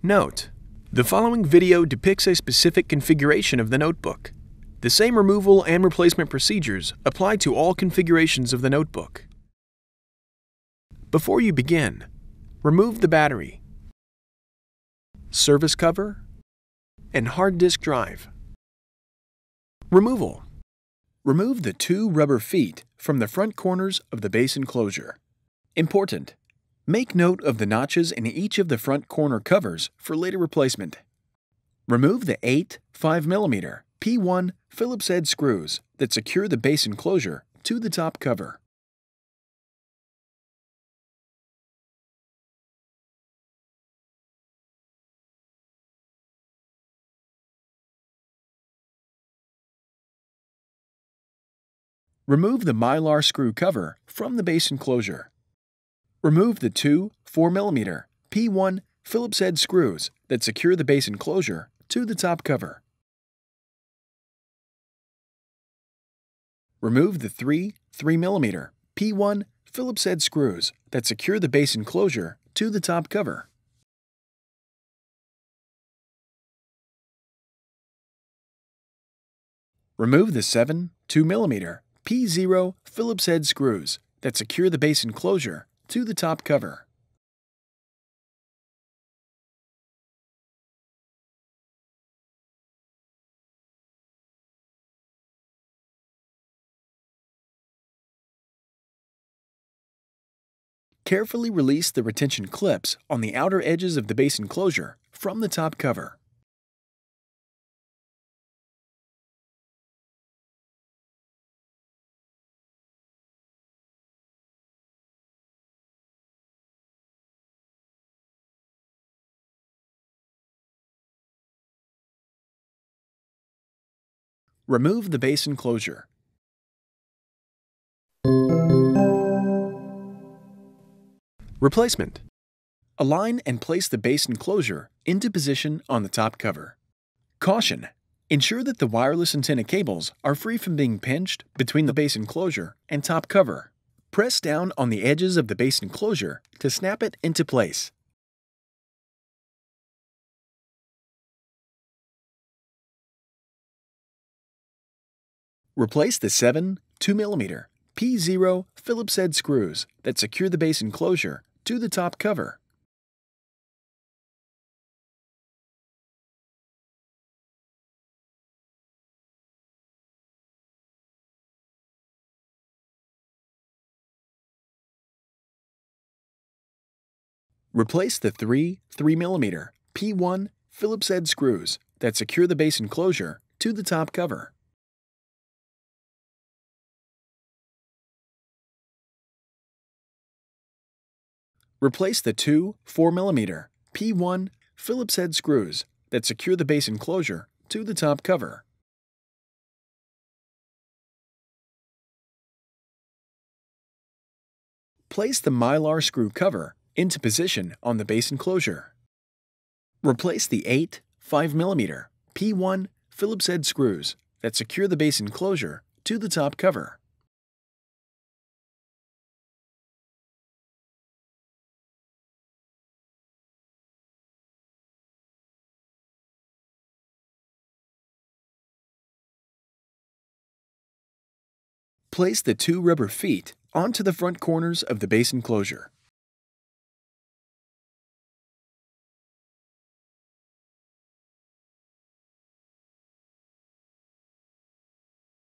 Note: the following video depicts a specific configuration of the notebook. The same removal and replacement procedures apply to all configurations of the notebook. Before you begin, remove the battery, service cover, and hard disk drive. Removal: remove the 2 rubber feet from the front corners of the base enclosure. Important: make note of the notches in each of the front corner covers for later replacement. Remove the 8 5mm P1 Phillips-head screws that secure the base enclosure to the top cover. Remove the mylar screw cover from the base enclosure. Remove the 2 4mm P1 Phillips-head screws that secure the base enclosure to the top cover. Remove the 3 3mm P1 Phillips-head screws that secure the base enclosure to the top cover. Remove the 7 2mm P0 Phillips-head screws that secure the base enclosure to the top cover. Carefully release the retention clips on the outer edges of the base enclosure from the top cover. Remove the base enclosure. Replacement: align and place the base enclosure into position on the top cover. Caution: ensure that the wireless antenna cables are free from being pinched between the base enclosure and top cover. Press down on the edges of the base enclosure to snap it into place. Replace the 7 2mm P0 Phillips-head screws that secure the base enclosure to the top cover. Replace the 3 3mm P1 Phillips-head screws that secure the base enclosure to the top cover. Replace the 2 4mm P1 Phillips-head screws that secure the base enclosure to the top cover. Place the mylar screw cover into position on the base enclosure. Replace the 8 5mm P1 Phillips-head screws that secure the base enclosure to the top cover. Place the 2 rubber feet onto the front corners of the base enclosure.